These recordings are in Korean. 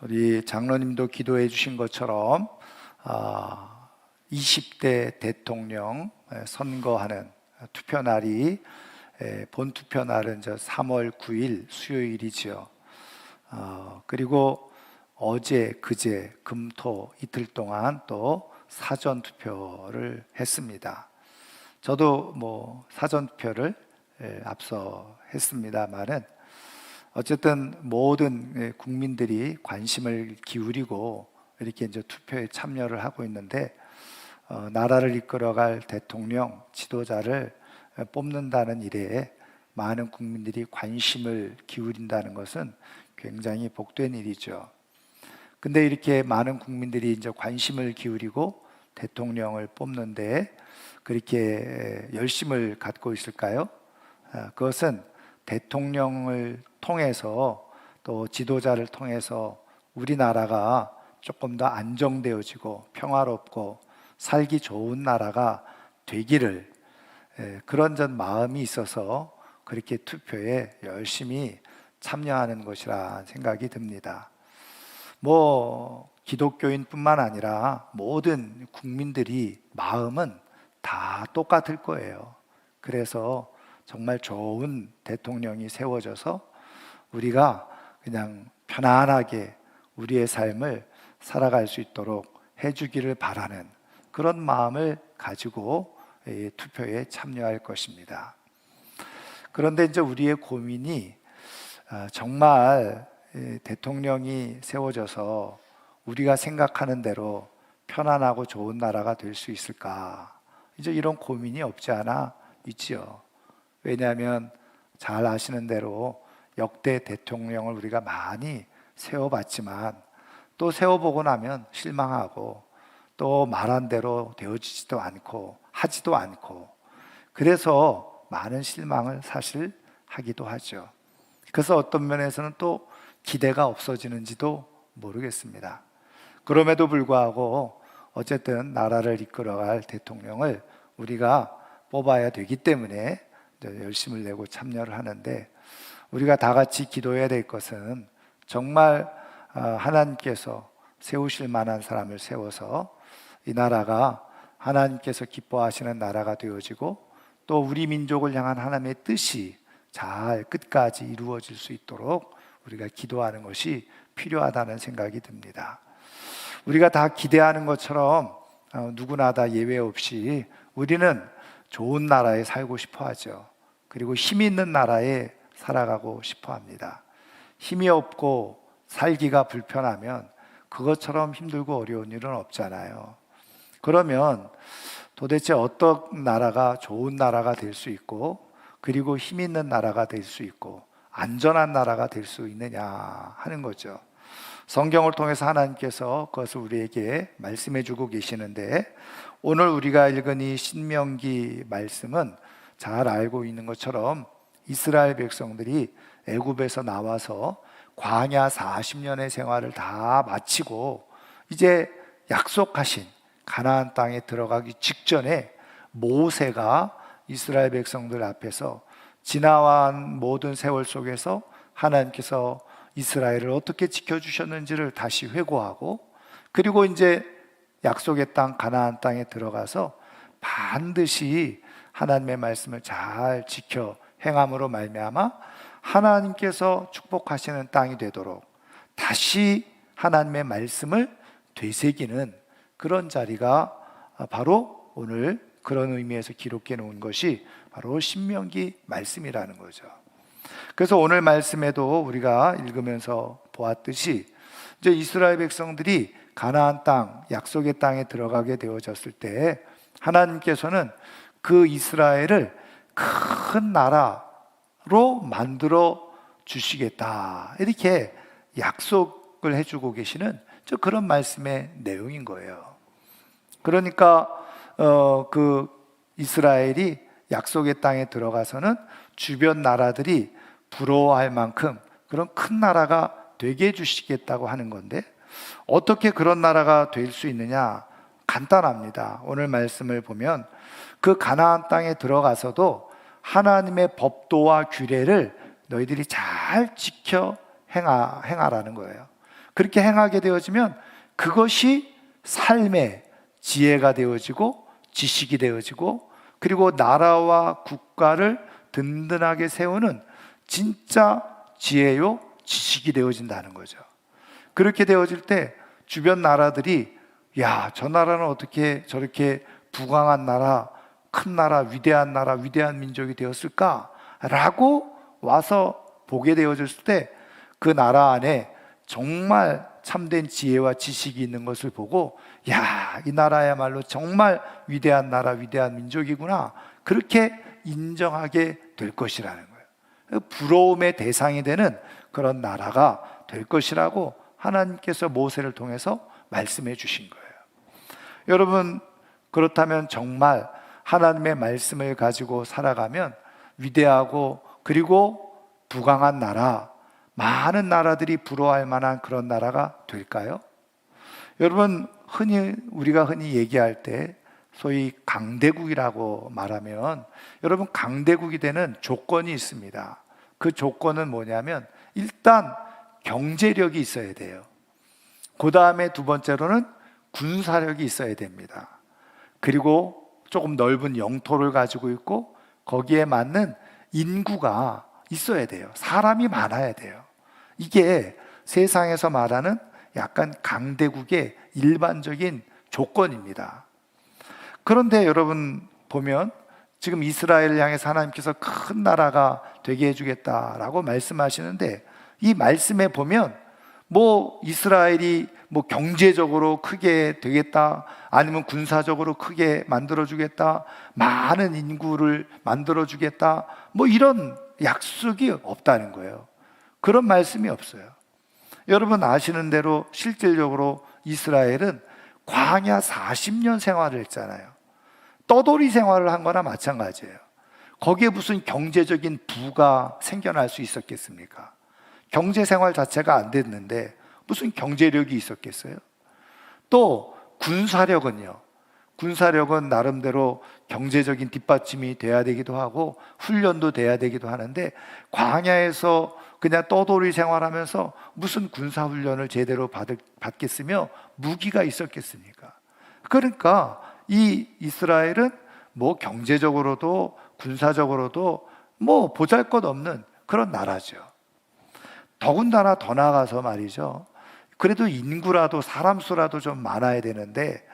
우리 장로님도 기도해 주신 것처럼 20대 대통령 선거하는 투표 날이 본 투표 날은 3월 9일 수요일이지요. 그리고 어제, 그제, 금, 토 이틀 동안 또 사전 투표를 했습니다. 저도 사전 투표를 앞서 했습니다만은 어쨌든 모든 국민들이 관심을 기울이고 이렇게 이제 투표에 참여를 하고 있는데 나라를 이끌어갈 대통령, 지도자를 뽑는다는 일에 많은 국민들이 관심을 기울인다는 것은 굉장히 복된 일이죠. 근데 이렇게 많은 국민들이 이제 관심을 기울이고 대통령을 뽑는데 그렇게 열심을 갖고 있을까요? 그것은 대통령을 통해서 또 지도자를 통해서 우리나라가 조금 더 안정되어지고 평화롭고 살기 좋은 나라가 되기를 그런 마음이 있어서 그렇게 투표에 열심히 참여하는 것이라 생각이 듭니다. 기독교인뿐만 아니라 모든 국민들이 마음은 다 똑같을 거예요. 그래서 정말 좋은 대통령이 세워져서 우리가 그냥 편안하게 우리의 삶을 살아갈 수 있도록 해주기를 바라는 그런 마음을 가지고 투표에 참여할 것입니다. 그런데 이제 우리의 고민이 정말 대통령이 세워져서 우리가 생각하는 대로 편안하고 좋은 나라가 될 수 있을까? 이제 이런 고민이 없지 않아 있지요. 왜냐하면 잘 아시는 대로 역대 대통령을 우리가 많이 세워봤지만 또 세워보고 나면 실망하고 또 말한 대로 되어지지도 않고 하지도 않고 그래서 많은 실망을 사실 하기도 하죠. 그래서 어떤 면에서는 또 기대가 없어지는지도 모르겠습니다. 그럼에도 불구하고 어쨌든 나라를 이끌어갈 대통령을 우리가 뽑아야 되기 때문에 열심을 내고 참여를 하는데 우리가 다 같이 기도해야 될 것은 정말 하나님께서 세우실 만한 사람을 세워서 이 나라가 하나님께서 기뻐하시는 나라가 되어지고 또 우리 민족을 향한 하나님의 뜻이 잘 끝까지 이루어질 수 있도록 우리가 기도하는 것이 필요하다는 생각이 듭니다. 우리가 다 기대하는 것처럼 누구나 다 예외 없이 우리는 좋은 나라에 살고 싶어 하죠. 그리고 힘이 있는 나라에 살아가고 싶어 합니다. 힘이 없고 살기가 불편하면 그것처럼 힘들고 어려운 일은 없잖아요. 그러면 도대체 어떤 나라가 좋은 나라가 될 수 있고 그리고 힘 있는 나라가 될 수 있고 안전한 나라가 될 수 있느냐 하는 거죠. 성경을 통해서 하나님께서 그것을 우리에게 말씀해 주고 계시는데 오늘 우리가 읽은 이 신명기 말씀은 잘 알고 있는 것처럼 이스라엘 백성들이 애굽에서 나와서 광야 40년의 생활을 다 마치고 이제 약속하신 가나안 땅에 들어가기 직전에 모세가 이스라엘 백성들 앞에서 지나온 모든 세월 속에서 하나님께서 이스라엘을 어떻게 지켜주셨는지를 다시 회고하고 그리고 이제 약속의 땅 가나안 땅에 들어가서 반드시 하나님의 말씀을 잘 지켜 행함으로 말미암아 하나님께서 축복하시는 땅이 되도록 다시 하나님의 말씀을 되새기는 그런 자리가 바로 오늘 그런 의미에서 기록해 놓은 것이 바로 신명기 말씀이라는 거죠. 그래서 오늘 말씀에도 우리가 읽으면서 보았듯이 이제 이스라엘 백성들이 가나안 땅, 약속의 땅에 들어가게 되어졌을 때 하나님께서는 그 이스라엘을 큰 나라로 만들어 주시겠다 이렇게 약속을 해주고 계시는 그런 말씀의 내용인 거예요. 그러니까 그 이스라엘이 약속의 땅에 들어가서는 주변 나라들이 부러워할 만큼 그런 큰 나라가 되게 해주시겠다고 하는 건데 어떻게 그런 나라가 될 수 있느냐? 간단합니다. 오늘 말씀을 보면 그 가나안 땅에 들어가서도 하나님의 법도와 규례를 너희들이 잘 지켜 행하라는 거예요. 그렇게 행하게 되어지면 그것이 삶의 지혜가 되어지고 지식이 되어지고, 그리고 나라와 국가를 든든하게 세우는 진짜 지혜요 지식이 되어진다는 거죠. 그렇게 되어질 때 주변 나라들이, 야, 저 나라는 어떻게 저렇게 부강한 나라, 큰 나라, 위대한 민족이 되었을까? 라고 와서 보게 되어졌을 때 그 나라 안에 정말 참된 지혜와 지식이 있는 것을 보고, 야, 이 나라야말로 정말 위대한 나라, 위대한 민족이구나, 그렇게 인정하게 될 것이라는 거예요. 부러움의 대상이 되는 그런 나라가 될 것이라고 하나님께서 모세를 통해서 말씀해 주신 거예요. 여러분, 그렇다면 정말 하나님의 말씀을 가지고 살아가면 위대하고 그리고 부강한 나라, 많은 나라들이 부러워할 만한 그런 나라가 될까요? 여러분, 우리가 흔히 얘기할 때 소위 강대국이라고 말하면, 여러분, 강대국이 되는 조건이 있습니다. 그 조건은 뭐냐면 일단 경제력이 있어야 돼요. 그 다음에 두 번째로는 군사력이 있어야 됩니다. 그리고 조금 넓은 영토를 가지고 있고 거기에 맞는 인구가 있어야 돼요. 사람이 많아야 돼요. 이게 세상에서 말하는 약간 강대국의 일반적인 조건입니다. 그런데 여러분 보면 지금 이스라엘을 향해서 하나님께서 큰 나라가 되게 해주겠다라고 말씀하시는데, 이 말씀에 보면 뭐 이스라엘이 뭐 경제적으로 크게 되겠다, 아니면 군사적으로 크게 만들어주겠다, 많은 인구를 만들어주겠다, 뭐 이런 약속이 없다는 거예요. 그런 말씀이 없어요. 여러분 아시는 대로 실질적으로 이스라엘은 광야 40년 생활을 했잖아요. 떠돌이 생활을 한 거나 마찬가지예요. 거기에 무슨 경제적인 부가 생겨날 수 있었겠습니까? 경제 생활 자체가 안 됐는데 무슨 경제력이 있었겠어요? 또 군사력은요. 군사력은 나름대로 경제적인 뒷받침이 돼야 되기도 하고 훈련도 돼야 되기도 하는데, 광야에서 그냥 떠돌이 생활하면서 무슨 군사훈련을 제대로 받겠으며 무기가 있었겠습니까? 그러니까 이 이스라엘은 뭐 경제적으로도 군사적으로도 뭐 보잘것없는 그런 나라죠. 더군다나 더 나아가서 말이죠, 그래도 인구라도 사람 수라도 좀 많아야 되는데,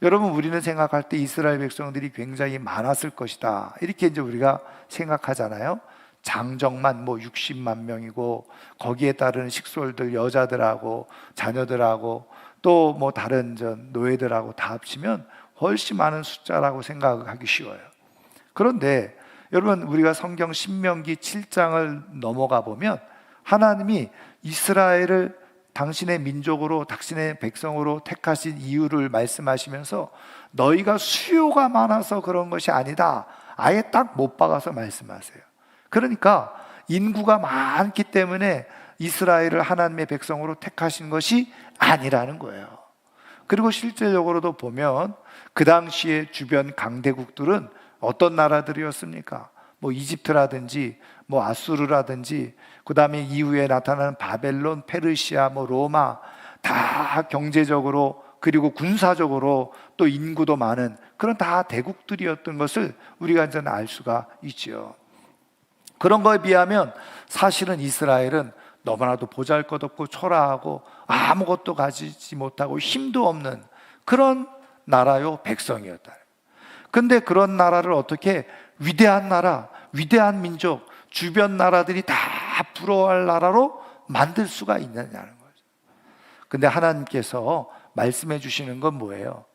여러분 우리는 생각할 때 이스라엘 백성들이 굉장히 많았을 것이다 이렇게 이제 우리가 생각하잖아요. 장정만 뭐 60만 명이고 거기에 따른 식솔들, 여자들하고 자녀들하고 또 뭐 다른 노예들하고 다 합치면 훨씬 많은 숫자라고 생각하기 쉬워요. 그런데 여러분 우리가 성경 신명기 7장을 넘어가 보면 하나님이 이스라엘을 당신의 민족으로, 당신의 백성으로 택하신 이유를 말씀하시면서 너희가 수요가 많아서 그런 것이 아니다, 아예 딱 못 박아서 말씀하세요. 그러니까 인구가 많기 때문에 이스라엘을 하나님의 백성으로 택하신 것이 아니라는 거예요. 그리고 실질적으로도 보면 그 당시에 주변 강대국들은 어떤 나라들이었습니까? 뭐 이집트라든지 뭐 아수르라든지, 그 다음에 이후에 나타나는 바벨론, 페르시아, 뭐 로마, 다 경제적으로 그리고 군사적으로 또 인구도 많은 그런 다 대국들이었던 것을 우리가 이제 알 수가 있죠. 그런 거에 비하면 사실은 이스라엘은 너무나도 보잘것없고 초라하고 아무것도 가지지 못하고 힘도 없는 그런 나라요 백성이었다. 근데 그런 나라를 어떻게 위대한 나라, 위대한 민족, 주변 나라들이 다 부러워할 나라로 만들 수가 있느냐는 거죠. 근데 하나님께서 말씀해 주시는 건 뭐예요?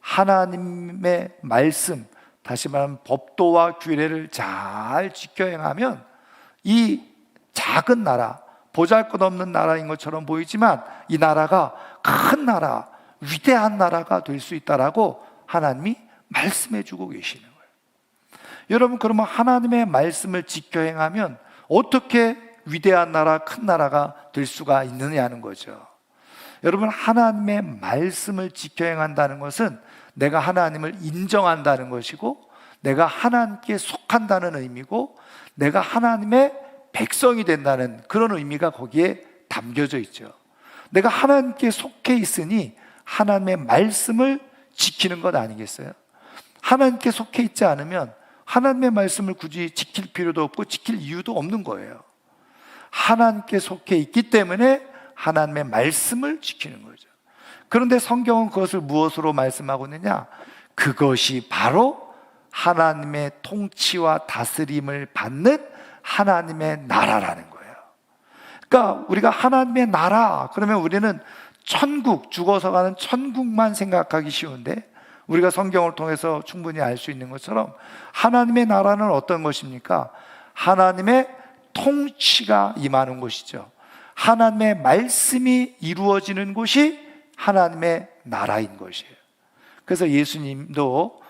하나님의 말씀, 다시 말하면 법도와 규례를 잘 지켜 행하면 이 작은 나라, 보잘것없는 나라인 것처럼 보이지만 이 나라가 큰 나라, 위대한 나라가 될 수 있다라고 하나님이 말씀해 주고 계시는 거예요. 여러분, 그러면 하나님의 말씀을 지켜 행하면 어떻게 위대한 나라, 큰 나라가 될 수가 있느냐는 거죠. 여러분, 하나님의 말씀을 지켜 행한다는 것은 내가 하나님을 인정한다는 것이고, 내가 하나님께 속한다는 의미고, 내가 하나님의 백성이 된다는 그런 의미가 거기에 담겨져 있죠. 내가 하나님께 속해 있으니 하나님의 말씀을 지키는 것 아니겠어요? 하나님께 속해 있지 않으면 하나님의 말씀을 굳이 지킬 필요도 없고 지킬 이유도 없는 거예요. 하나님께 속해 있기 때문에 하나님의 말씀을 지키는 거죠. 그런데 성경은 그것을 무엇으로 말씀하고 있느냐? 그것이 바로 하나님의 통치와 다스림을 받는 하나님의 나라라는 거예요. 그러니까 우리가 하나님의 나라 그러면 우리는 천국, 죽어서 가는 천국만 생각하기 쉬운데, 우리가 성경을 통해서 충분히 알 수 있는 것처럼 하나님의 나라는 어떤 것입니까? 하나님의 통치가 임하는 곳이죠. 하나님의 말씀이 이루어지는 곳이 하나님의 나라인 것이에요. 그래서 예수님도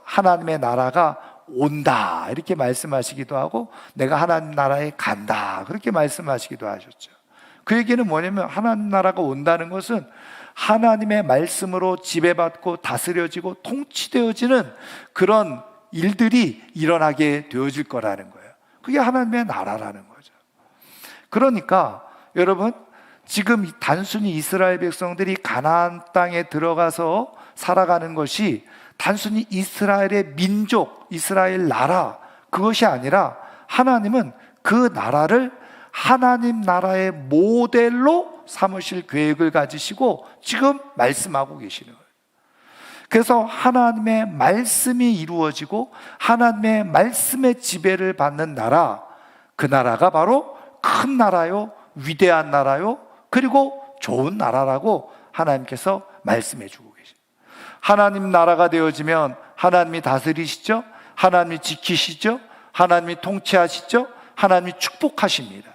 하나님의 나라가 온다 이렇게 말씀하시기도 하고, 내가 하나님 나라에 간다 그렇게 말씀하시기도 하셨죠. 그 얘기는 뭐냐면, 하나님 나라가 온다는 것은 하나님의 말씀으로 지배받고 다스려지고 통치되어지는 그런 일들이 일어나게 되어질 거라는 거예요. 그게 하나님의 나라라는 거죠. 그러니까 여러분, 지금 단순히 이스라엘 백성들이 가나안 땅에 들어가서 살아가는 것이 단순히 이스라엘의 민족, 이스라엘 나라, 그것이 아니라 하나님은 그 나라를 하나님 나라의 모델로 삼으실 계획을 가지시고 지금 말씀하고 계시는 거예요. 그래서 하나님의 말씀이 이루어지고 하나님의 말씀의 지배를 받는 나라, 그 나라가 바로 큰 나라요, 위대한 나라요, 그리고 좋은 나라라고 하나님께서 말씀해 주고 계십니다. 하나님 나라가 되어지면 하나님이 다스리시죠, 하나님이 지키시죠, 하나님이 통치하시죠, 하나님이 축복하십니다.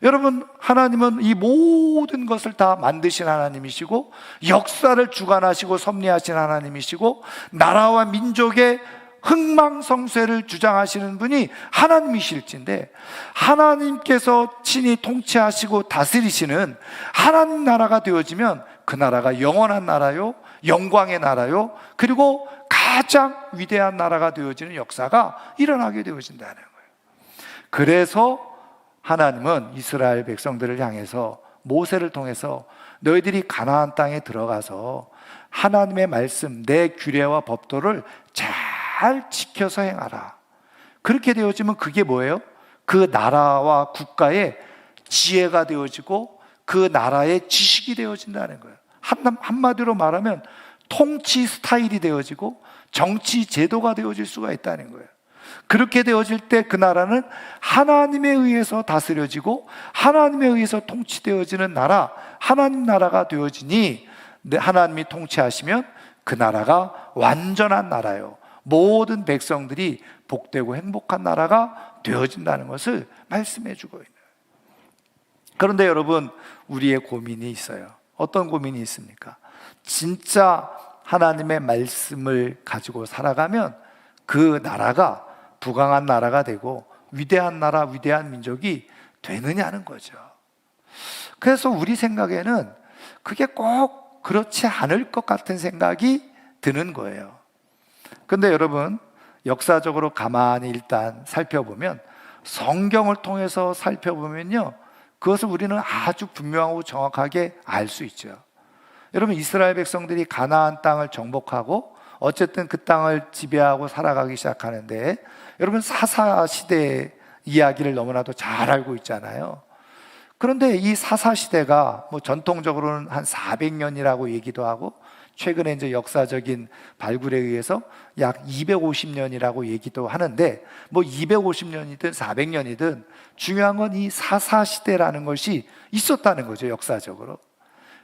여러분, 하나님은 이 모든 것을 다 만드신 하나님이시고 역사를 주관하시고 섭리하신 하나님이시고 나라와 민족의 흥망성쇠를 주장하시는 분이 하나님이실진데, 하나님께서 친히 통치하시고 다스리시는 하나님 나라가 되어지면 그 나라가 영원한 나라요, 영광의 나라요, 그리고 가장 위대한 나라가 되어지는 역사가 일어나게 되어진다는 거예요. 그래서 하나님은 이스라엘 백성들을 향해서 모세를 통해서 너희들이 가나안 땅에 들어가서 하나님의 말씀, 내 규례와 법도를 잘 지켜서 행하라. 그렇게 되어지면 그게 뭐예요? 그 나라와 국가의 지혜가 되어지고 그 나라의 지식이 되어진다는 거예요. 한마디로 말하면 통치 스타일이 되어지고 정치 제도가 되어질 수가 있다는 거예요. 그렇게 되어질 때 그 나라는 하나님에 의해서 다스려지고 하나님에 의해서 통치되어지는 나라, 하나님 나라가 되어지니, 하나님이 통치하시면 그 나라가 완전한 나라요, 모든 백성들이 복되고 행복한 나라가 되어진다는 것을 말씀해 주고 있는 거예요. 그런데 여러분, 우리의 고민이 있어요. 어떤 고민이 있습니까? 진짜 하나님의 말씀을 가지고 살아가면 그 나라가 부강한 나라가 되고 위대한 나라, 위대한 민족이 되느냐는 거죠. 그래서 우리 생각에는 그게 꼭 그렇지 않을 것 같은 생각이 드는 거예요. 그런데 여러분, 역사적으로 가만히 일단 살펴보면, 성경을 통해서 살펴보면요, 그것을 우리는 아주 분명하고 정확하게 알 수 있죠. 여러분, 이스라엘 백성들이 가나안 땅을 정복하고 어쨌든 그 땅을 지배하고 살아가기 시작하는데, 여러분, 사사시대 이야기를 너무나도 잘 알고 있잖아요. 그런데 이 사사시대가 전통적으로는 한 400년이라고 얘기도 하고, 최근에 이제 역사적인 발굴에 의해서 약 250년이라고 얘기도 하는데, 250년이든 400년이든 중요한 건 이 사사시대라는 것이 있었다는 거죠, 역사적으로.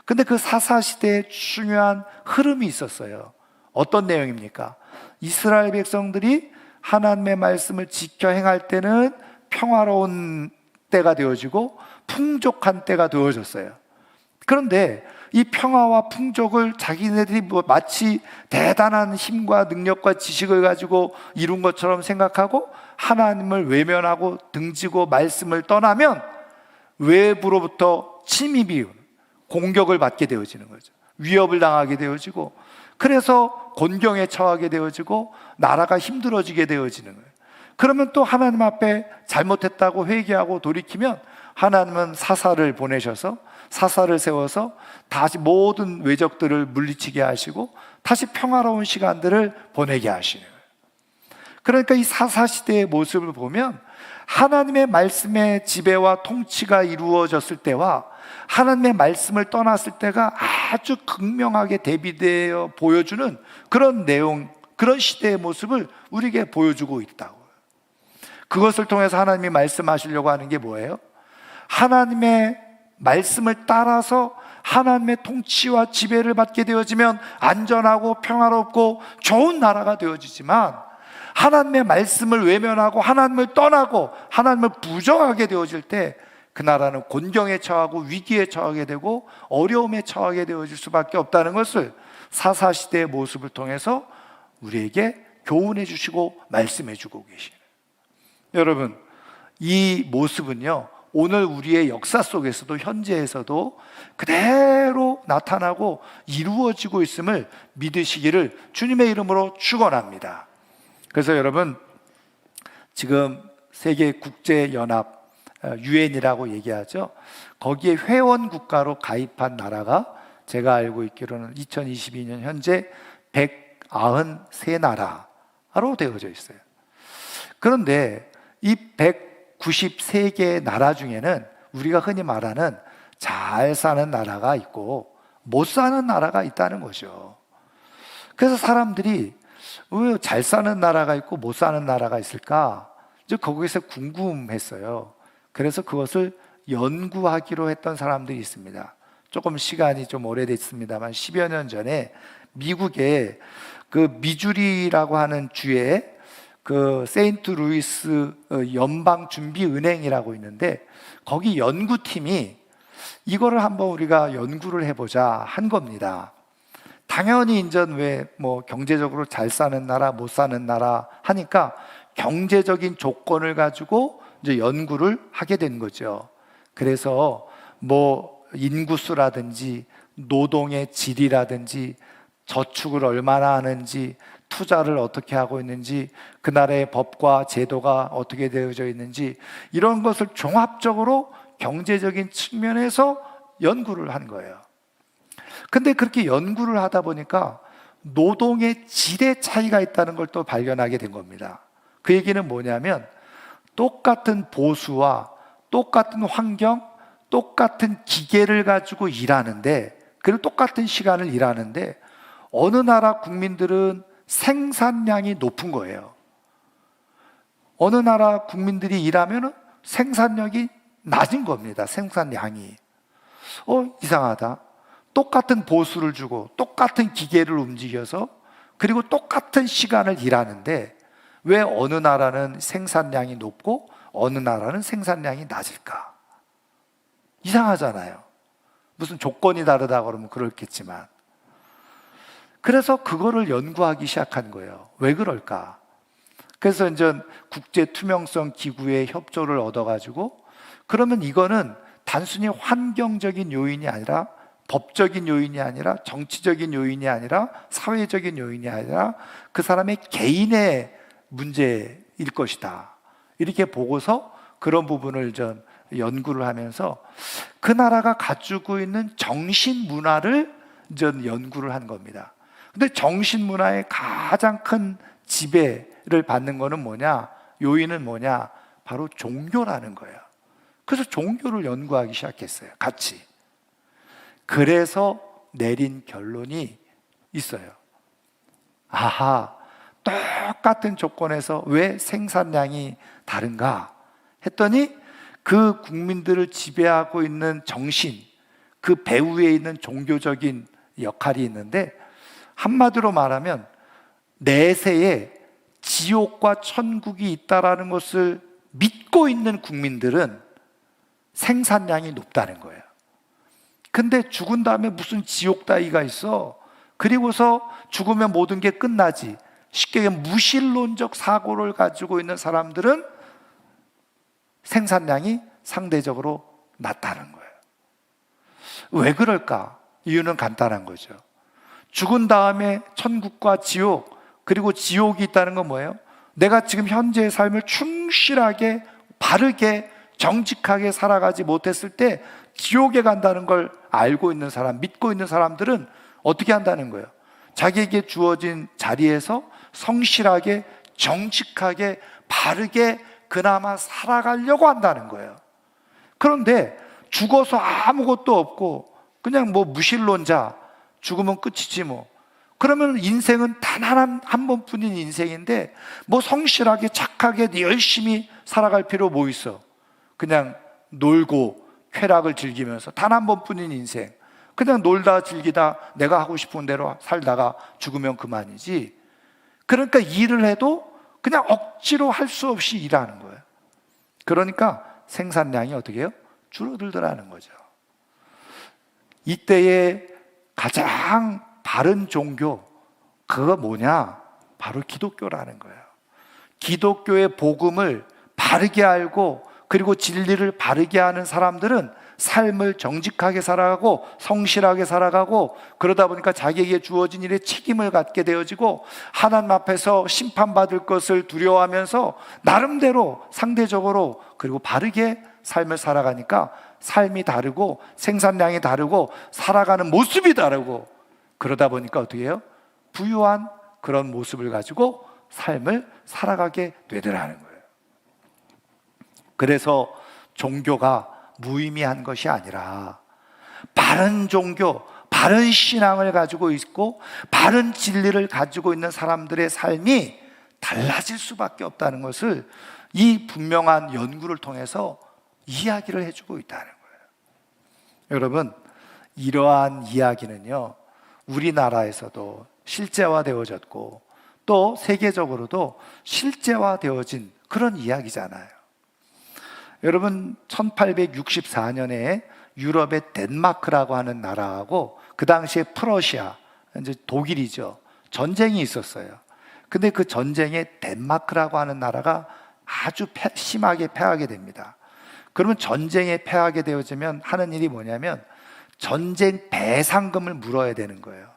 근데 그 사사시대에 중요한 흐름이 있었어요. 어떤 내용입니까? 이스라엘 백성들이 하나님의 말씀을 지켜 행할 때는 평화로운 때가 되어지고 풍족한 때가 되어졌어요. 그런데 이 평화와 풍족을 자기네들이 마치 대단한 힘과 능력과 지식을 가지고 이룬 것처럼 생각하고 하나님을 외면하고 등지고 말씀을 떠나면 외부로부터 침입이, 공격을 받게 되어지는 거죠. 위협을 당하게 되어지고, 그래서 곤경에 처하게 되어지고 나라가 힘들어지게 되어지는 거예요. 그러면 또 하나님 앞에 잘못했다고 회개하고 돌이키면 하나님은 사사를 보내셔서 사사를 세워서 다시 모든 외적들을 물리치게 하시고 다시 평화로운 시간들을 보내게 하시는 거예요. 그러니까 이 사사시대의 모습을 보면 하나님의 말씀의 지배와 통치가 이루어졌을 때와 하나님의 말씀을 떠났을 때가 아주 극명하게 대비되어 보여주는 그런 내용, 그런 시대의 모습을 우리에게 보여주고 있다고요. 그것을 통해서 하나님이 말씀하시려고 하는 게 뭐예요? 하나님의 말씀을 따라서 하나님의 통치와 지배를 받게 되어지면 안전하고 평화롭고 좋은 나라가 되어지지만, 하나님의 말씀을 외면하고 하나님을 떠나고 하나님을 부정하게 되어질 때 그 나라는 곤경에 처하고 위기에 처하게 되고 어려움에 처하게 되어질 수밖에 없다는 것을 사사시대의 모습을 통해서 우리에게 교훈해 주시고 말씀해 주고 계시네요. 여러분, 이 모습은요, 오늘 우리의 역사 속에서도 현재에서도 그대로 나타나고 이루어지고 있음을 믿으시기를 주님의 이름으로 축원합니다. 그래서 여러분, 지금 세계 국제연합 UN이라고 얘기하죠. 거기에 회원 국가로 가입한 나라가 제가 알고 있기로는 2022년 현재 193나라로 되어져 있어요. 그런데 이 193개의 나라 중에는 우리가 흔히 말하는 잘 사는 나라가 있고 못 사는 나라가 있다는 거죠. 그래서 사람들이 왜 잘 사는 나라가 있고 못 사는 나라가 있을까? 이제 거기서 궁금했어요. 그래서 그것을 연구하기로 했던 사람들이 있습니다. 조금 시간이 좀 오래됐습니다만 10여 년 전에 미국의 그 미주리라고 하는 주에 그 세인트 루이스 연방준비은행이라고 있는데, 거기 연구팀이 이거를 한번 우리가 연구를 해보자 한 겁니다. 당연히 인전 왜 뭐 경제적으로 잘 사는 나라 못 사는 나라 하니까 경제적인 조건을 가지고 이제 연구를 하게 된 거죠. 그래서 뭐 인구수라든지 노동의 질이라든지 저축을 얼마나 하는지 투자를 어떻게 하고 있는지 그 나라의 법과 제도가 어떻게 되어져 있는지 이런 것을 종합적으로 경제적인 측면에서 연구를 한 거예요. 근데 그렇게 연구를 하다 보니까 노동의 질의 차이가 있다는 걸 또 발견하게 된 겁니다. 그 얘기는 뭐냐면 똑같은 보수와 똑같은 환경, 똑같은 기계를 가지고 일하는데, 그리고 똑같은 시간을 일하는데 어느 나라 국민들은 생산량이 높은 거예요. 어느 나라 국민들이 일하면 생산력이 낮은 겁니다. 생산량이. 이상하다. 똑같은 보수를 주고 똑같은 기계를 움직여서 그리고 똑같은 시간을 일하는데 왜 어느 나라는 생산량이 높고 어느 나라는 생산량이 낮을까? 이상하잖아요. 무슨 조건이 다르다 그러면 그렇겠지만. 그래서 그거를 연구하기 시작한 거예요. 왜 그럴까? 그래서 이제 국제 투명성 기구의 협조를 얻어가지고, 그러면 이거는 단순히 환경적인 요인이 아니라, 법적인 요인이 아니라, 정치적인 요인이 아니라, 사회적인 요인이 아니라 그 사람의 개인의 문제일 것이다. 이렇게 보고서 그런 부분을 좀 연구를 하면서 그 나라가 가지고 있는 정신 문화를 좀 연구를 한 겁니다. 근데 정신 문화의 가장 큰 지배를 받는 거는 뭐냐? 요인은 뭐냐? 바로 종교라는 거예요. 그래서 종교를 연구하기 시작했어요. 같이. 그래서 내린 결론이 있어요. 아하, 똑같은 조건에서 왜 생산량이 다른가 했더니 그 국민들을 지배하고 있는 정신, 그 배후에 있는 종교적인 역할이 있는데, 한마디로 말하면 내세에 지옥과 천국이 있다라는 것을 믿고 있는 국민들은 생산량이 높다는 거예요. 근데 죽은 다음에 무슨 지옥 따위가 있어? 그리고서 죽으면 모든 게 끝나지. 쉽게 얘기하면 무신론적 사고를 가지고 있는 사람들은 생산량이 상대적으로 낮다는 거예요. 왜 그럴까? 이유는 간단한 거죠. 죽은 다음에 천국과 지옥, 그리고 지옥이 있다는 건 뭐예요? 내가 지금 현재의 삶을 충실하게, 바르게, 정직하게 살아가지 못했을 때 지옥에 간다는 걸 알고 있는 사람, 믿고 있는 사람들은 어떻게 한다는 거예요? 자기에게 주어진 자리에서 성실하게, 정직하게, 바르게 그나마 살아가려고 한다는 거예요. 그런데 죽어서 아무것도 없고 그냥 뭐 무신론자, 죽으면 끝이지 뭐. 그러면 인생은 단 한 번뿐인 인생인데 뭐 성실하게 착하게 열심히 살아갈 필요 뭐 있어? 그냥 놀고 쾌락을 즐기면서 단 한 번뿐인 인생, 그냥 놀다 즐기다 내가 하고 싶은 대로 살다가 죽으면 그만이지. 그러니까 일을 해도 그냥 억지로 할 수 없이 일하는 거예요. 그러니까 생산량이 어떻게 해요? 줄어들더라는 거죠. 이때에 가장 바른 종교, 그거 뭐냐? 바로 기독교라는 거예요. 기독교의 복음을 바르게 알고 그리고 진리를 바르게 하는 사람들은 삶을 정직하게 살아가고 성실하게 살아가고, 그러다 보니까 자기에게 주어진 일에 책임을 갖게 되어지고 하나님 앞에서 심판받을 것을 두려워하면서 나름대로 상대적으로 그리고 바르게 삶을 살아가니까 삶이 다르고 생산량이 다르고 살아가는 모습이 다르고, 그러다 보니까 어떻게 해요? 부유한 그런 모습을 가지고 삶을 살아가게 되더라는 거예요. 그래서 종교가 무의미한 것이 아니라 바른 종교, 바른 신앙을 가지고 있고 바른 진리를 가지고 있는 사람들의 삶이 달라질 수밖에 없다는 것을 이 분명한 연구를 통해서 이야기를 해주고 있다는 거예요. 여러분, 이러한 이야기는요, 우리나라에서도 실제화되어졌고 또 세계적으로도 실제화되어진 그런 이야기잖아요. 여러분, 1864년에 유럽의 덴마크라고 하는 나라하고 그 당시에 프러시아, 이제 독일이죠, 전쟁이 있었어요. 근데 그 전쟁에 덴마크라고 하는 나라가 아주 심하게 패하게 됩니다. 그러면 전쟁에 패하게 되어지면 하는 일이 뭐냐면 전쟁 배상금을 물어야 되는 거예요.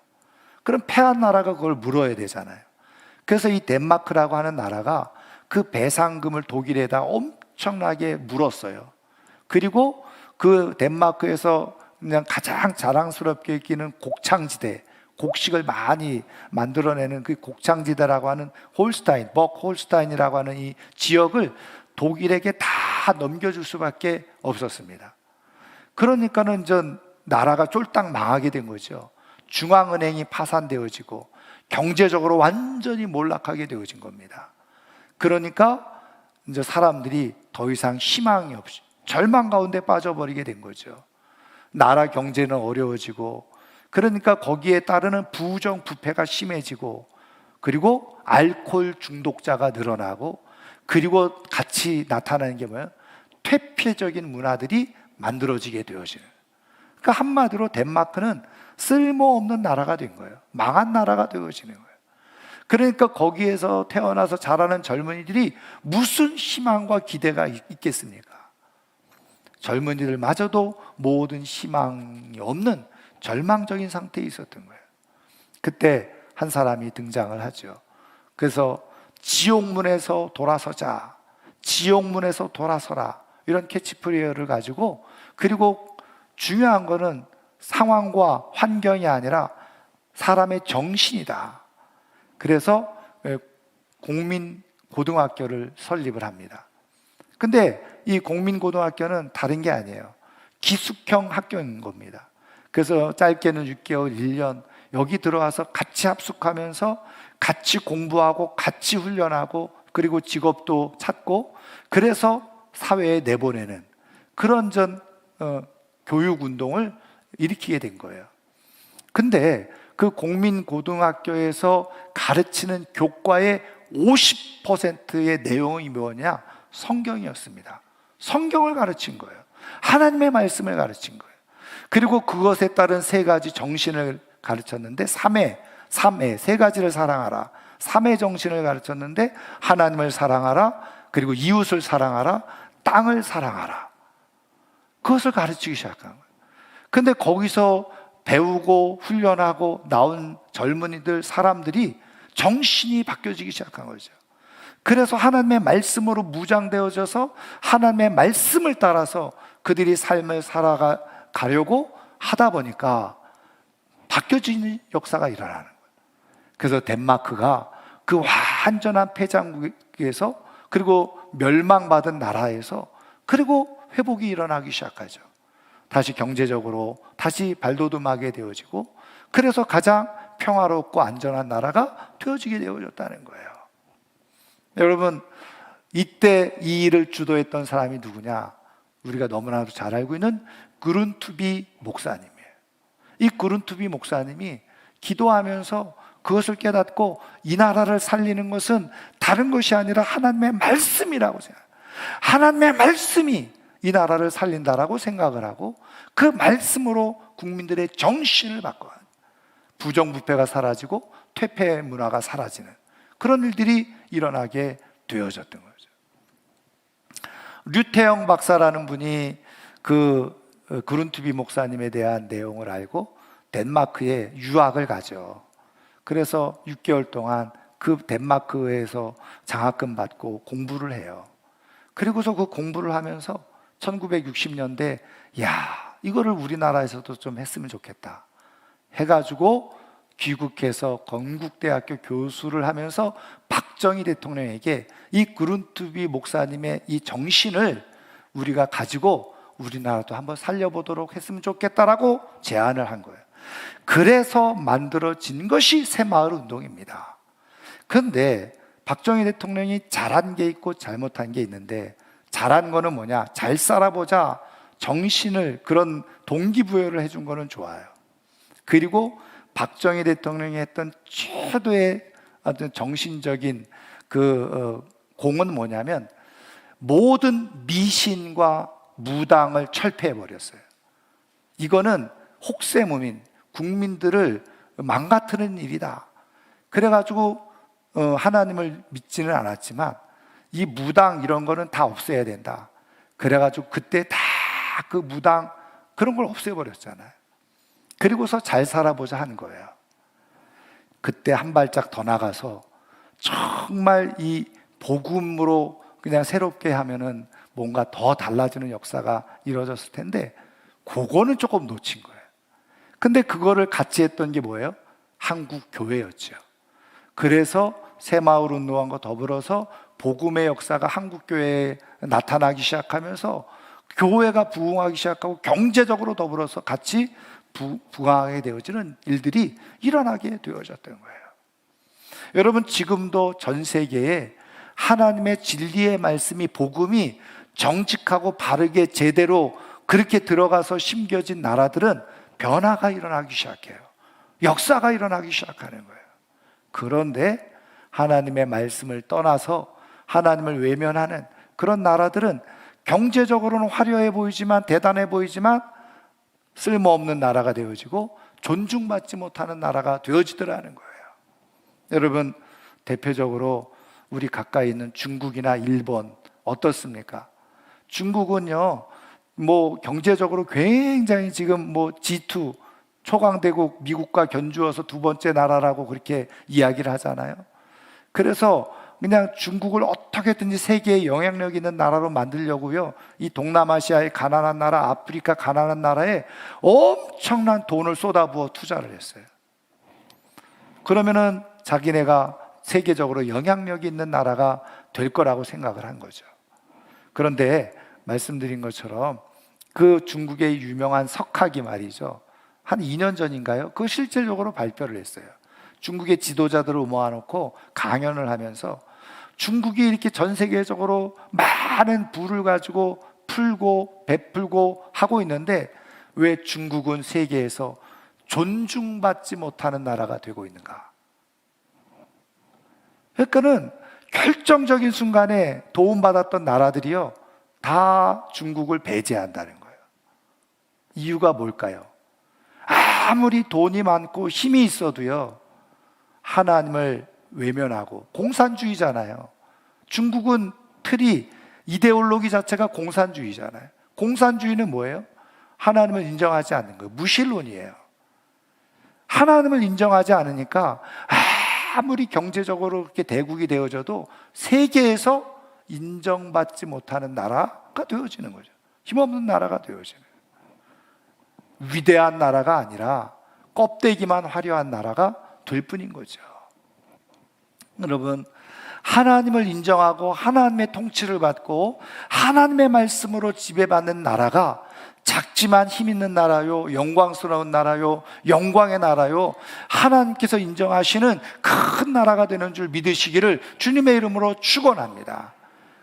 그럼 패한 나라가 그걸 물어야 되잖아요. 그래서 이 덴마크라고 하는 나라가 그 배상금을 독일에다 엄청나게 물었어요. 그리고 그 덴마크에서 그냥 가장 자랑스럽게 끼는 곡창지대, 곡식을 많이 만들어내는 그 곡창지대라고 하는 홀스타인, 홀스타인이라고 하는 이 지역을 독일에게 다 넘겨줄 수밖에 없었습니다. 그러니까는 전 나라가 쫄딱 망하게 된 거죠. 중앙은행이 파산되어지고 경제적으로 완전히 몰락하게 되어진 겁니다. 그러니까 이제 사람들이 더 이상 희망이 없이 절망 가운데 빠져버리게 된 거죠. 나라 경제는 어려워지고, 그러니까 거기에 따르는 부정부패가 심해지고, 그리고 알코올 중독자가 늘어나고, 그리고 같이 나타나는 게 뭐예요? 퇴폐적인 문화들이 만들어지게 되어지는. 그러니까 한마디로 덴마크는 쓸모없는 나라가 된 거예요. 망한 나라가 되어지는 거예요. 그러니까 거기에서 태어나서 자라는 젊은이들이 무슨 희망과 기대가 있겠습니까? 젊은이들마저도 모든 희망이 없는 절망적인 상태에 있었던 거예요. 그때 한 사람이 등장을 하죠. 그래서 지옥문에서 돌아서자, 지옥문에서 돌아서라, 이런 캐치프레이어를 가지고, 그리고 중요한 거는 상황과 환경이 아니라 사람의 정신이다. 그래서 국민고등학교를 설립을 합니다. 근데 이 국민고등학교는 다른 게 아니에요. 기숙형 학교인 겁니다. 그래서 짧게는 6개월, 1년 여기 들어와서 같이 합숙하면서 같이 공부하고 같이 훈련하고 그리고 직업도 찾고, 그래서 사회에 내보내는 그런 교육운동을 일으키게 된 거예요. 근데 그 국민고등학교에서 가르치는 교과의 50%의 내용이 뭐냐? 성경이었습니다. 성경을 가르친 거예요. 하나님의 말씀을 가르친 거예요. 그리고 그것에 따른 세 가지 정신을 가르쳤는데, 삼회, 세 가지를 사랑하라. 삼회 정신을 가르쳤는데, 하나님을 사랑하라, 그리고 이웃을 사랑하라, 땅을 사랑하라. 그것을 가르치기 시작한 거예요. 근데 거기서 배우고 훈련하고 나온 젊은이들, 사람들이 정신이 바뀌어지기 시작한 거죠. 그래서 하나님의 말씀으로 무장되어져서 하나님의 말씀을 따라서 그들이 삶을 가려고 하다 보니까 바뀌어지는 역사가 일어나는 거예요. 그래서 덴마크가 그 완전한 패장국에서, 그리고 멸망받은 나라에서, 그리고 회복이 일어나기 시작하죠. 다시 경제적으로 다시 발돋움하게 되어지고, 그래서 가장 평화롭고 안전한 나라가 되어지게 되어졌다는 거예요. 여러분, 이때 이 일을 주도했던 사람이 누구냐? 우리가 너무나도 잘 알고 있는 그룬투비 목사님이에요. 이 그룬투비 목사님이 기도하면서 그것을 깨닫고, 이 나라를 살리는 것은 다른 것이 아니라 하나님의 말씀이라고 생각해요. 하나님의 말씀이 이 나라를 살린다라고 생각을 하고, 그 말씀으로 국민들의 정신을 바꿔요. 부정부패가 사라지고 퇴폐 문화가 사라지는 그런 일들이 일어나게 되어졌던 거죠. 류태영 박사라는 분이 그 그룬투비 목사님에 대한 내용을 알고 덴마크에 유학을 가죠. 그래서 6개월 동안 그 덴마크에서 장학금 받고 공부를 해요. 그리고서 그 공부를 하면서 1960년대 이거를 우리나라에서도 좀 했으면 좋겠다 해가지고 귀국해서 건국대학교 교수를 하면서 박정희 대통령에게 이 그룬투비 목사님의 이 정신을 우리가 가지고 우리나라도 한번 살려보도록 했으면 좋겠다라고 제안을 한 거예요. 그래서 만들어진 것이 새마을 운동입니다. 그런데 박정희 대통령이 잘한 게 있고 잘못한 게 있는데, 잘한 거는 뭐냐? 잘 살아보자 정신을, 그런 동기부여를 해준 거는 좋아요. 그리고 박정희 대통령이 했던 최고의 어떤 정신적인 공은 뭐냐면, 모든 미신과 무당을 철폐해버렸어요. 이거는 혹세무민, 국민들을 망가뜨리는 일이다. 그래가지고 하나님을 믿지는 않았지만 이 무당 이런 거는 다 없애야 된다. 그래가지고 그때 다 그 무당 그런 걸 없애버렸잖아요. 그리고서 잘 살아보자 하는 거예요. 그때 한 발짝 더 나가서 정말 이 복음으로 그냥 새롭게 하면은 뭔가 더 달라지는 역사가 이루어졌을 텐데, 그거는 조금 놓친 거예요. 근데 그거를 같이 했던 게 뭐예요? 한국 교회였죠. 그래서 새마을 운동과 더불어서 복음의 역사가 한국 교회에 나타나기 시작하면서 교회가 부흥하기 시작하고 경제적으로 더불어서 같이 부흥하게 되어지는 일들이 일어나게 되어졌던 거예요. 여러분, 지금도 전 세계에 하나님의 진리의 말씀이, 복음이 정직하고 바르게 제대로 그렇게 들어가서 심겨진 나라들은 변화가 일어나기 시작해요. 역사가 일어나기 시작하는 거예요. 그런데 하나님의 말씀을 떠나서 하나님을 외면하는 그런 나라들은 경제적으로는 화려해 보이지만, 대단해 보이지만 쓸모없는 나라가 되어지고 존중받지 못하는 나라가 되어지더라는 거예요. 여러분, 대표적으로 우리 가까이 있는 중국이나 일본 어떻습니까? 중국은요, 경제적으로 굉장히 지금 G2 초강대국 미국과 견주어서 두 번째 나라라고 그렇게 이야기를 하잖아요. 그래서 그냥 중국을 어떻게든지 세계에 영향력 있는 나라로 만들려고요, 이 동남아시아의 가난한 나라, 아프리카 가난한 나라에 엄청난 돈을 쏟아부어 투자를 했어요. 그러면은 자기네가 세계적으로 영향력이 있는 나라가 될 거라고 생각을 한 거죠. 그런데 말씀드린 것처럼 그 중국의 유명한 석학이 말이죠, 한 2년 전인가요? 그 실질적으로 발표를 했어요. 중국의 지도자들을 모아놓고 강연을 하면서 중국이 이렇게 전 세계적으로 많은 부를 가지고 풀고 베풀고 하고 있는데 왜 중국은 세계에서 존중받지 못하는 나라가 되고 있는가? 그러니까는 결정적인 순간에 도움받았던 나라들이요, 다 중국을 배제한다는 거예요. 이유가 뭘까요? 아무리 돈이 많고 힘이 있어도요, 하나님을 외면하고 공산주의잖아요. 중국은 틀이, 이데올로기 자체가 공산주의잖아요. 공산주의는 뭐예요? 하나님을 인정하지 않는 거예요. 무신론이에요. 하나님을 인정하지 않으니까 아무리 경제적으로 그렇게 대국이 되어져도 세계에서 인정받지 못하는 나라가 되어지는 거죠. 힘없는 나라가 되어지는 거예요. 위대한 나라가 아니라 껍데기만 화려한 나라가 될 뿐인 거죠. 여러분, 하나님을 인정하고 하나님의 통치를 받고 하나님의 말씀으로 지배받는 나라가 작지만 힘 있는 나라요, 영광스러운 나라요, 영광의 나라요, 하나님께서 인정하시는 큰 나라가 되는 줄 믿으시기를 주님의 이름으로 축원합니다.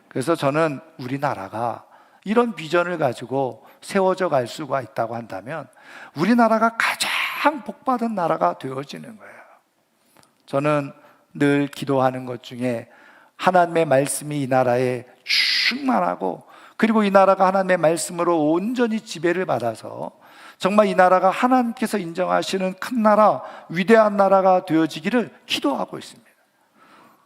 그래서 저는 우리나라가 이런 비전을 가지고 세워져 갈 수가 있다고 한다면 우리나라가 가장 복받은 나라가 되어지는 거예요. 저는 늘 기도하는 것 중에 하나님의 말씀이 이 나라에 충만하고, 그리고 이 나라가 하나님의 말씀으로 온전히 지배를 받아서 정말 이 나라가 하나님께서 인정하시는 큰 나라, 위대한 나라가 되어지기를 기도하고 있습니다.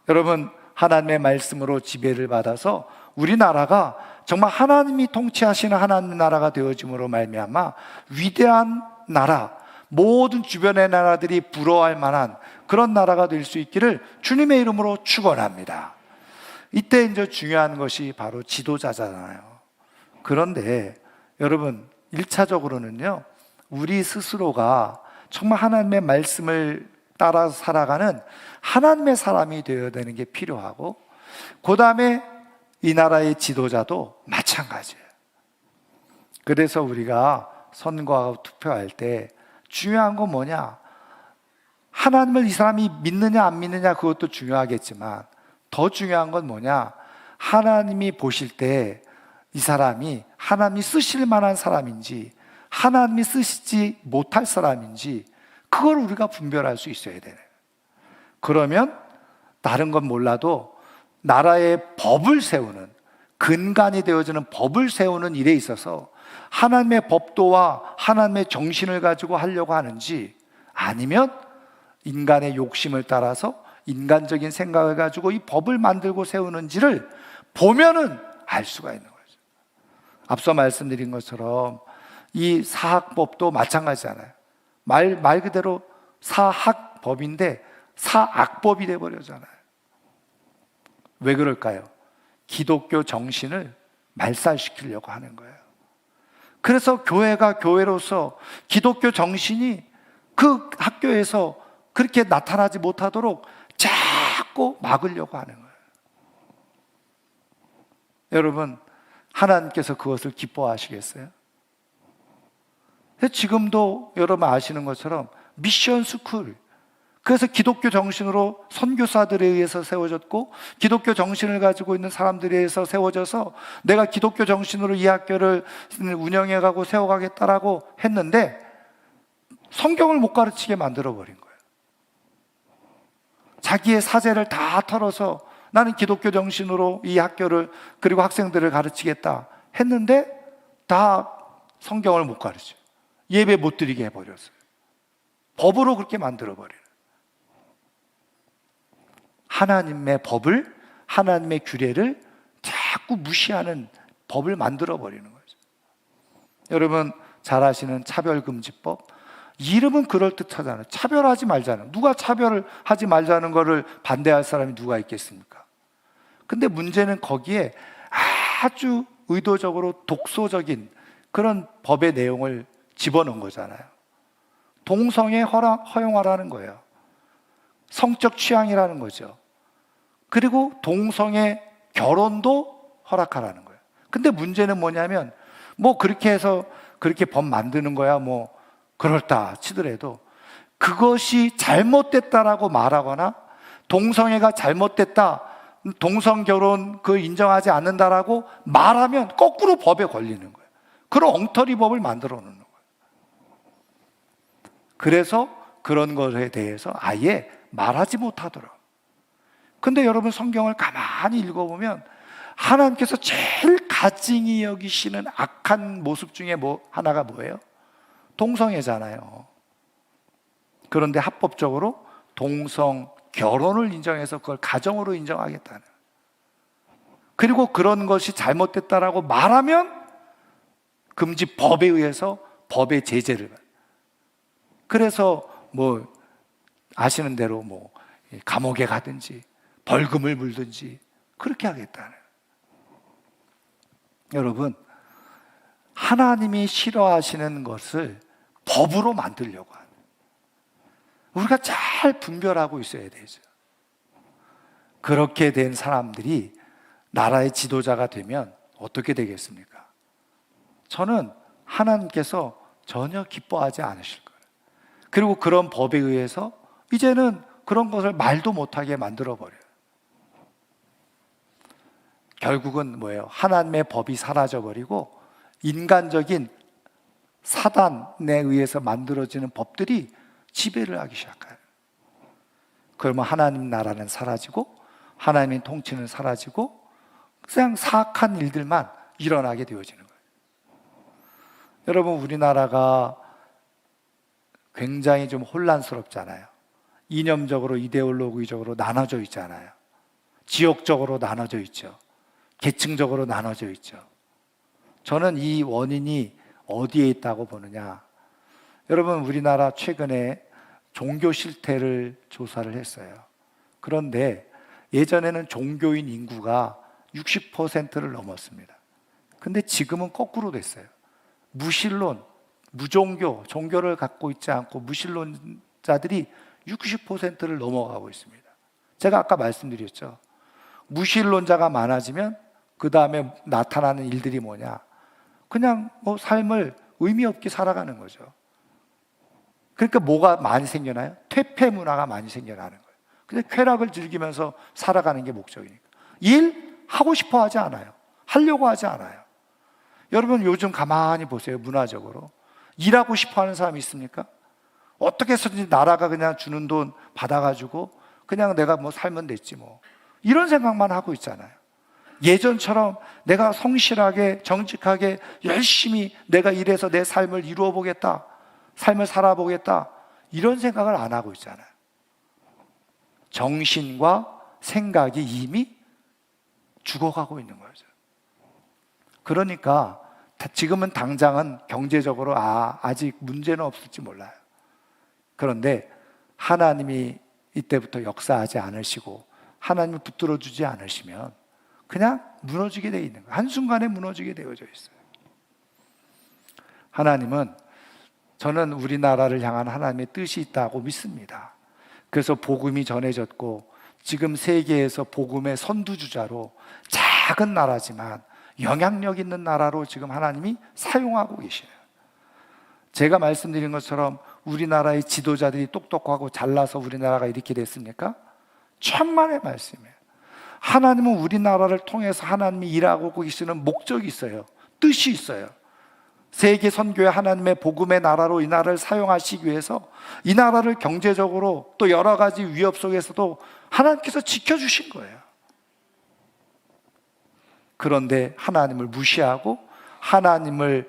여러분, 하나님의 말씀으로 지배를 받아서 우리나라가 정말 하나님이 통치하시는 하나님 나라가 되어짐으로 말미암아 위대한 나라, 모든 주변의 나라들이 부러워할 만한 그런 나라가 될 수 있기를 주님의 이름으로 축원합니다. 이때 이제 중요한 것이 바로 지도자잖아요. 그런데 여러분, 1차적으로는요, 우리 스스로가 정말 하나님의 말씀을 따라 살아가는 하나님의 사람이 되어야 되는 게 필요하고, 그 다음에 이 나라의 지도자도 마찬가지예요. 그래서 우리가 선거하고 투표할 때 중요한 건 뭐냐? 하나님을 이 사람이 믿느냐 안 믿느냐 그것도 중요하겠지만 더 중요한 건 뭐냐? 하나님이 보실 때 이 사람이 하나님이 쓰실 만한 사람인지 하나님이 쓰시지 못할 사람인지 그걸 우리가 분별할 수 있어야 되는. 그러면 다른 건 몰라도 나라의 법을 세우는, 근간이 되어지는 법을 세우는 일에 있어서 하나님의 법도와 하나님의 정신을 가지고 하려고 하는지, 아니면 인간의 욕심을 따라서 인간적인 생각을 가지고 이 법을 만들고 세우는지를 보면은 알 수가 있는 거죠. 앞서 말씀드린 것처럼 이 사학법도 마찬가지잖아요. 말 그대로 사학법인데 사악법이 돼버려잖아요. 왜 그럴까요? 기독교 정신을 말살시키려고 하는 거예요. 그래서 교회가 교회로서 기독교 정신이 그 학교에서 그렇게 나타나지 못하도록 자꾸 막으려고 하는 거예요. 여러분, 하나님께서 그것을 기뻐하시겠어요? 지금도 여러분 아시는 것처럼 미션 스쿨, 그래서 기독교 정신으로 선교사들에 의해서 세워졌고 기독교 정신을 가지고 있는 사람들에 의해서 세워져서 내가 기독교 정신으로 이 학교를 운영해가고 세워가겠다라고 했는데 성경을 못 가르치게 만들어버린 거예요. 자기의 사재를 다 털어서 나는 기독교 정신으로 이 학교를 그리고 학생들을 가르치겠다 했는데 다 성경을 못 가르쳐요. 예배 못 드리게 해버렸어요. 법으로 그렇게 만들어버려요. 하나님의 법을, 하나님의 규례를 자꾸 무시하는 법을 만들어버리는 거죠. 여러분 잘 아시는 차별금지법, 이름은 그럴듯하잖아요. 차별하지 말자는, 누가 차별을 하지 말자는 거를 반대할 사람이 누가 있겠습니까? 근데 문제는 거기에 아주 의도적으로 독소적인 그런 법의 내용을 집어넣은 거잖아요. 동성애 허용하라는 거예요. 성적 취향이라는 거죠. 그리고 동성애 결혼도 허락하라는 거예요. 근데 문제는 뭐냐면 뭐 그렇게 해서 그렇게 법 만드는 거야 뭐 그렇다 치더라도 그것이 잘못됐다라고 말하거나 동성애가 잘못됐다, 동성결혼 그 인정하지 않는다라고 말하면 거꾸로 법에 걸리는 거예요. 그런 엉터리 법을 만들어 놓는 거예요. 그래서 그런 것에 대해서 아예 말하지 못하더라고요. 근데 여러분 성경을 가만히 읽어보면 하나님께서 제일 가증히 여기시는 악한 모습 중에 하나가 뭐예요? 동성애잖아요. 그런데 합법적으로 동성 결혼을 인정해서 그걸 가정으로 인정하겠다는, 그리고 그런 것이 잘못됐다라고 말하면 금지법에 의해서 법의 제재를 받아요. 그래서 뭐 아시는 대로 뭐 감옥에 가든지 벌금을 물든지 그렇게 하겠다는. 여러분, 하나님이 싫어하시는 것을 법으로 만들려고 하는. 우리가 잘 분별하고 있어야 되죠. 그렇게 된 사람들이 나라의 지도자가 되면 어떻게 되겠습니까? 저는 하나님께서 전혀 기뻐하지 않으실 거예요. 그리고 그런 법에 의해서 이제는 그런 것을 말도 못하게 만들어버려요. 결국은 뭐예요? 하나님의 법이 사라져버리고 인간적인 사단에 의해서 만들어지는 법들이 지배를 하기 시작해요. 그러면 하나님 나라는 사라지고 하나님의 통치는 사라지고 그냥 사악한 일들만 일어나게 되어지는 거예요. 여러분, 우리나라가 굉장히 좀 혼란스럽잖아요. 이념적으로, 이데올로기적으로 나눠져 있잖아요. 지역적으로 나눠져 있죠. 계층적으로 나눠져 있죠. 저는 이 원인이 어디에 있다고 보느냐. 여러분, 우리나라 최근에 종교 실태를 조사를 했어요. 그런데 예전에는 종교인 인구가 60%를 넘었습니다. 근데 지금은 거꾸로 됐어요. 무신론, 무종교, 종교를 갖고 있지 않고 무신론자들이 60%를 넘어가고 있습니다. 제가 아까 말씀드렸죠. 무신론자가 많아지면 그 다음에 나타나는 일들이 뭐냐? 그냥 삶을 의미 없게 살아가는 거죠. 그러니까 뭐가 많이 생겨나요? 퇴폐 문화가 많이 생겨나는 거예요. 근데 쾌락을 즐기면서 살아가는 게 목적이니까. 일 하고 싶어 하지 않아요. 하려고 하지 않아요. 여러분, 요즘 가만히 보세요. 문화적으로 일하고 싶어 하는 사람이 있습니까? 어떻게 해서든지 나라가 그냥 주는 돈 받아가지고 그냥 내가 살면 됐지 이런 생각만 하고 있잖아요. 예전처럼 내가 성실하게 정직하게 열심히 내가 일해서 내 삶을 이루어 보겠다, 삶을 살아보겠다, 이런 생각을 안 하고 있잖아요. 정신과 생각이 이미 죽어가고 있는 거죠. 그러니까 지금은 당장은 경제적으로 아직 문제는 없을지 몰라요. 그런데 하나님이 이때부터 역사하지 않으시고 하나님을 붙들어 주지 않으시면 그냥 무너지게 되어 있는 거예요. 한순간에 무너지게 되어져 있어요. 하나님은, 저는 우리나라를 향한 하나님의 뜻이 있다고 믿습니다. 그래서 복음이 전해졌고 지금 세계에서 복음의 선두주자로 작은 나라지만 영향력 있는 나라로 지금 하나님이 사용하고 계셔요. 제가 말씀드린 것처럼 우리나라의 지도자들이 똑똑하고 잘나서 우리나라가 이렇게 됐습니까? 천만의 말씀이에요. 하나님은 우리나라를 통해서 하나님이 일하고 계시는 목적이 있어요. 뜻이 있어요. 세계 선교의 하나님의 복음의 나라로 이 나라를 사용하시기 위해서 이 나라를 경제적으로 또 여러 가지 위협 속에서도 하나님께서 지켜주신 거예요. 그런데 하나님을 무시하고 하나님을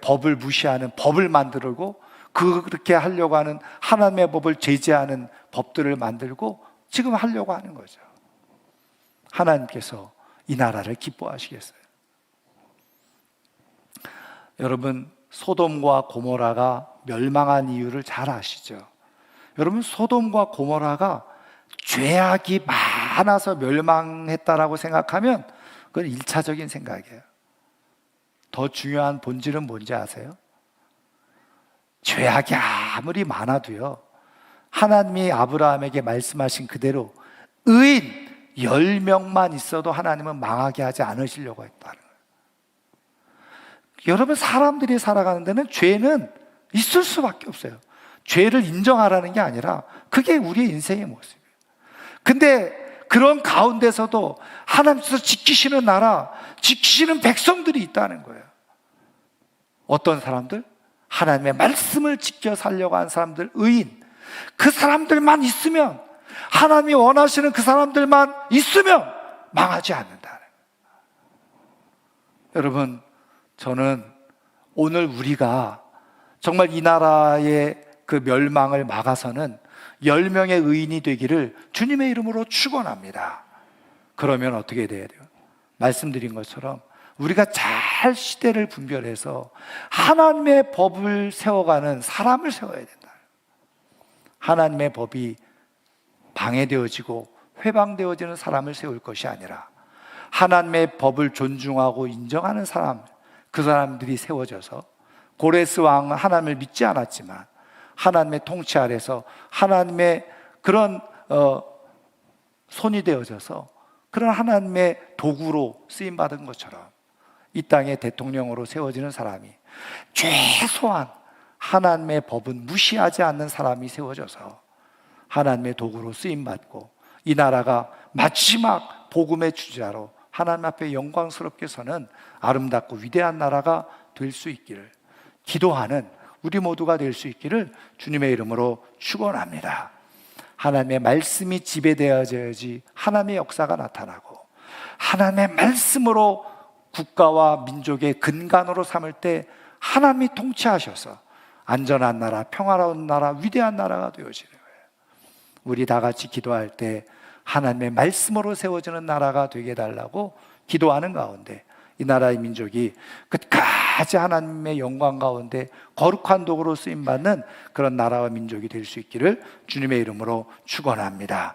법을 무시하는 법을 만들고 그렇게 하려고 하는 하나님의 법을 제재하는 법들을 만들고 지금 하려고 하는 거죠. 하나님께서 이 나라를 기뻐하시겠어요? 여러분, 소돔과 고모라가 멸망한 이유를 잘 아시죠? 여러분, 소돔과 고모라가 죄악이 많아서 멸망했다라고 생각하면 그건 1차적인 생각이에요. 더 중요한 본질은 뭔지 아세요? 죄악이 아무리 많아도요, 하나님이 아브라함에게 말씀하신 그대로 의인 10명만 있어도 하나님은 망하게 하지 않으시려고 했다는 거예요. 여러분, 사람들이 살아가는 데는 죄는 있을 수밖에 없어요. 죄를 인정하라는 게 아니라 그게 우리의 인생의 모습이에요. 근데 그런 가운데서도 하나님께서 지키시는 나라, 지키시는 백성들이 있다는 거예요. 어떤 사람들? 하나님의 말씀을 지켜 살려고 하는 사람들, 의인. 그 사람들만 있으면, 하나님이 원하시는 그 사람들만 있으면 망하지 않는다. 여러분, 저는 오늘 우리가 정말 이 나라의 그 멸망을 막아서는 10명의 의인이 되기를 주님의 이름으로 축원합니다. 그러면 어떻게 돼야 돼요? 말씀드린 것처럼 우리가 잘 시대를 분별해서 하나님의 법을 세워가는 사람을 세워야 된다. 하나님의 법이 방해되어지고 회방되어지는 사람을 세울 것이 아니라 하나님의 법을 존중하고 인정하는 사람, 그 사람들이 세워져서 고레스 왕은 하나님을 믿지 않았지만 하나님의 통치 아래서 하나님의 그런 손이 되어져서 그런 하나님의 도구로 쓰임받은 것처럼 이 땅의 대통령으로 세워지는 사람이 최소한 하나님의 법은 무시하지 않는 사람이 세워져서 하나님의 도구로 쓰임받고 이 나라가 마지막 복음의 주자로 하나님 앞에 영광스럽게 서는 아름답고 위대한 나라가 될 수 있기를 기도하는 우리 모두가 될 수 있기를 주님의 이름으로 축원합니다. 하나님의 말씀이 지배되어져야지 하나님의 역사가 나타나고 하나님의 말씀으로 국가와 민족의 근간으로 삼을 때 하나님이 통치하셔서 안전한 나라, 평화로운 나라, 위대한 나라가 되어지는 거예요. 우리 다 같이 기도할 때 하나님의 말씀으로 세워지는 나라가 되게 해달라고 기도하는 가운데 이 나라의 민족이 끝까지 하나님의 영광 가운데 거룩한 도구로 쓰임받는 그런 나라와 민족이 될 수 있기를 주님의 이름으로 축원합니다.